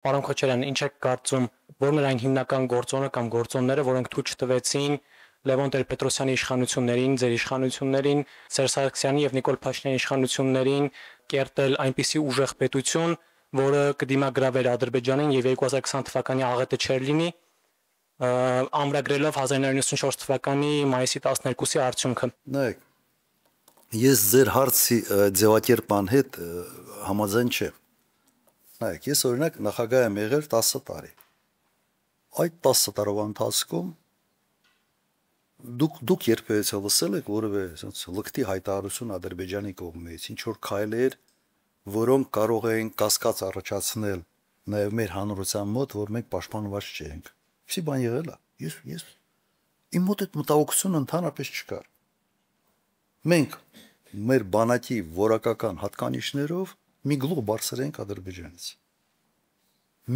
Պարոն Քոչարյան, ինչ եք կարծում, որն էր այն հիմնական գործոնը կամ գործոնները, որոնք թույլ չտվեցին Լևոն Տեր-Պետրոսյանի իշխանություններին, ձեր իշխանություններին, Սերժ Սարգսյանի եւ Նիկոլ Փաշինյանի իշխանություններին կերտել այնպիսի ուժեղ պետություն, որը կդիմագրավեր Ադրբեջանին եւ 2020 թվականի աղետը չէր լինի, ամրագրելով 1994 թվականի մայիսի 12-ի արդյունքը։ Նայեք, ես ձեր հարցի ձևակերպման հետ համաձայն չեմ։ Նայեք, ես օրինակ նախագահ եմ եղել 10 տարի։ Այդ 10 տարվա ընթացքում դուք երբևէ լսել եք որևէ լկտի հայտարարություն Ադրբեջանի կողմից, ինչ որ քայլեր, որոնք կարող էին կասկած առաջացնել նաև մեր հանրության մոտ, որ մենք պաշտպանված չենք։ Ինչի բան եղել է։ Ես իմ մոտ այդ մտահոգությունը ընդհանրապես չկար։ Մենք մեր բանակի որակական հատկանիշներով մի գլուխ բարձր ենք Ադրբեջանից։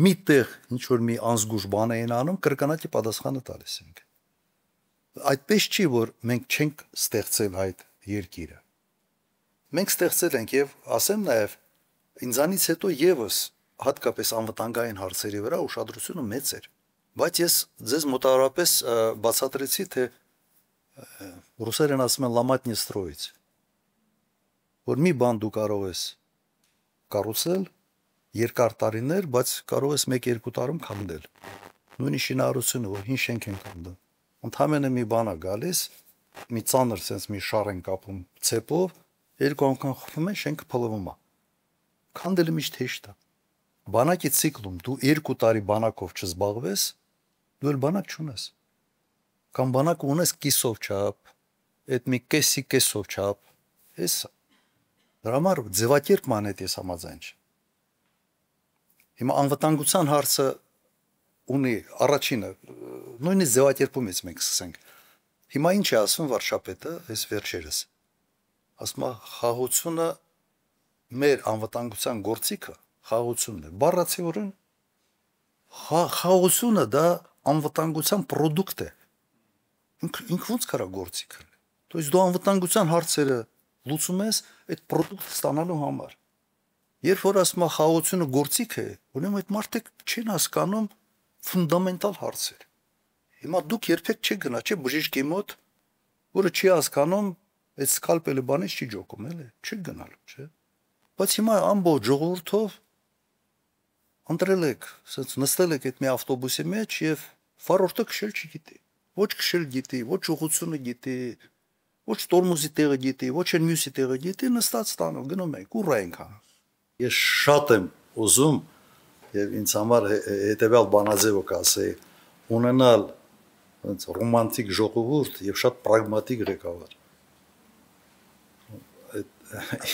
Միտեղ ինչ որ մի անզգուշ բան էին անում, կրկնակի պատասխանը տալիս ենք։ Այդպես չի, որ մենք չենք ստեղծել այդ երկիրը։ Մենք ստեղծել ենք եւ ասեմ նաեւ ինձանից հետո եւս հատկապես անվտանգային հարցերի վրա ուշադրությունը մեծ էր։ Բայց ես ձեզ մոտավորապես բացատրեցի, թե ռուսերեն ասում են լամատնի ստրոյից, որ մի բան դու կարող ես կառուցել երկար տարիներ, բայց կարող ես 1-2 տարում քանդել։ Նույնիսկ շինարարությունը, որ հին շենք են քանդում։ Ընդհանրապես մի բան է գալիս, մի ծանր sense մի շար են կապում ցեպով, 2 անգամ խփում են, շենքը փլվում է։ Քանդելը միշտ հեշտ է։ Բանակի ցիկլում դու 2 տարի բանակով չզբաղվես, դու էլ բանակ չունես։ Կամ բանակ ունես կիսով չափ, այդ մի կեսով չափ, էս դրա համար ձևակերպման հետ ես համաձայն չեմ։ Հիմա անվտանգության հարցը ունի առաջինը, նույնիսկ ձևակերպումից մենք սկսենք։ Հիմա ինչ է ասում վարչապետը, այս վերջերս։ Ասում է խաղաղությունը մեր անվտանգության գործիքը խաղաղությունն է։ Բառացիորեն խաղաղությունը դա անվտանգության product է։ Ինքը ոնց կարա գործիք լինի։ То есть դու անվտանգության հարցերը լուծում ես այդ product ստանալու համար։ Երբ որ ասում է խաղաղությունը գործիք է, ուրեմն այդ մարդիկ չեն հասկանում ֆունդամենտալ հարցեր։ Հիմա դուք երբեք չեք գնա, չէ՞ բժիշկի մոտ, որը չի հասկանում այդ սկալպելի բանից չի ջոկում, էլի, չեք գնալու, չէ՞։ Բայց հիմա ամբողջ ժողովրդով ընտրել եք, ասած նստել եք այդ մի ավտոբուսի մեջ եւ վարորդը քշել չգիտի։ Ոչ քշել գիտի, ոչ ուղղությունը գիտի, ոչ տորմուզի տեղը գիտի, ոչ էլ մյուսի տեղը գիտի, նստած տանում գնում ենք, ուռա ենք անում։ Ես շատ եմ ուզում եւ ինձ համար հետեւյալ բանաձևը կասեի, ունենալ ոնց ռոմանտիկ ժողովուրդ եւ շատ պրագմատիկ ղեկավար։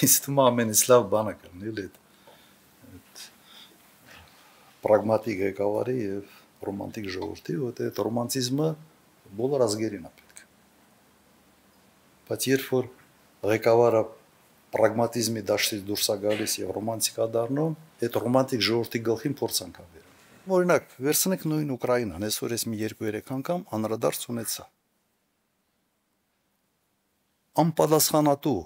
Ինձ թվում է ամենից լավ բանը կլինի այդ պրագմատիկ ղեկավարի եւ ռոմանտիկ ժողովրդի, որտեղ այդ ռոմանտիզմը բոլոր ազգերին է պետք։ Բայց երբ որ ղեկավարը պրագմատիզմի դաշտից դուրս է գալիս եւ ռոմանտիկա դառնում, այդ ռոմանտիկ ժողովրդի գլխին փորձանք է բերում։ Օրինակ, վերցնենք նույն Ուկրաինան, այսօր ես մի 2-3 անգամ անդրադարձ ունեցա։ Անպատասխանատու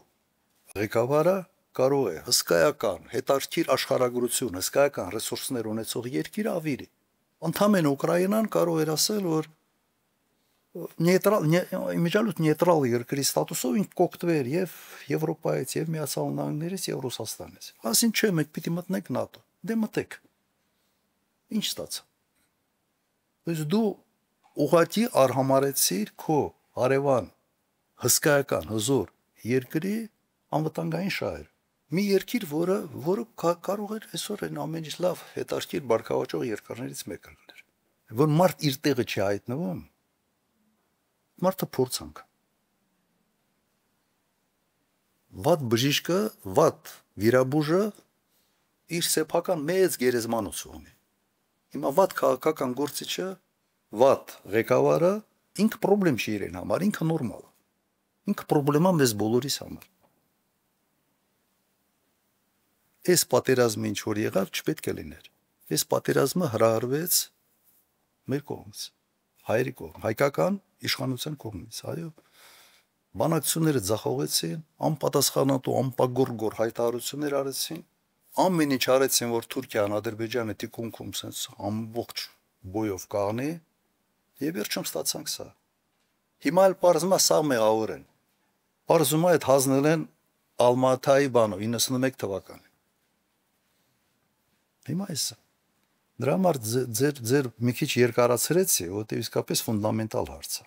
ղեկավարը կարող է հսկայական, հետաքրքիր աշխարհագրություն, հսկայական ռեսուրսներ ունեցող երկիր ավիրի։ Ընդհանրեն Ուկրաինան կարող էր ասել, որ նեյտրալ երկրի ստատուսով ինք կօգտվեր եւ Եվրոպայից, եւ Միացյալ Նահանգներից, եւ Ռուսաստանից։ Ասին չէ, մենք պիտի մտնենք ՆԱՏՕ։ Դե մտեք։ Ինչ ստացա։ Բայց դու ուղղակի արհամարեցիր քո հարևան հսկայական հզոր երկրի անվտանգային շահեր։ Մի երկիր, որը կարող էր այսօր այն ամենից լավ հետաքրքիր բարգավաճող երկրներից մեկը լիներ։ Որ մարդ իր տեղը չի հայտնվում, մարդը փորձանք։ Վատ բժիշկը, վատ վիրաբույժը իր սեփական մեծ գերեզմանոց ունի։ Հիմա վատ քաղաքական գործիչը, վատ ղեկավարը ինքը խնդրեմ չի իրեն համար, ինքը նորմալ է։ Ինքը խնդրեմա մեզ բոլորիս համար։ Այս պատերազմը ինչ որ եղավ, չպետք է լիներ։ Այս պատերազմը հրահրվեց մեր կողմից, հայերի կողմ, հայկական իշխանության կողմից, այո։ Բանակցությունները ձախողեցին, անպատասխանատու, անպագորգոր հայտարարություններ արեցին, ամեն ինչ արեցին, որ Թուրքիան Ադրբեջանը տիկունքում sense ամբողջ բոյով կաղնի, եւ վերջում ստացանք սա։ Հիմա էլ պարզումա սա մեղավոր են։ Պարզումա այդ հանձնել են Ալմատայի բանով 91 թվականին։ Հիմա էսա։ Դրա համար ձեր մի քիչ երկարացրեցի, որտեղ իսկապես ֆունդամենտալ հարց է։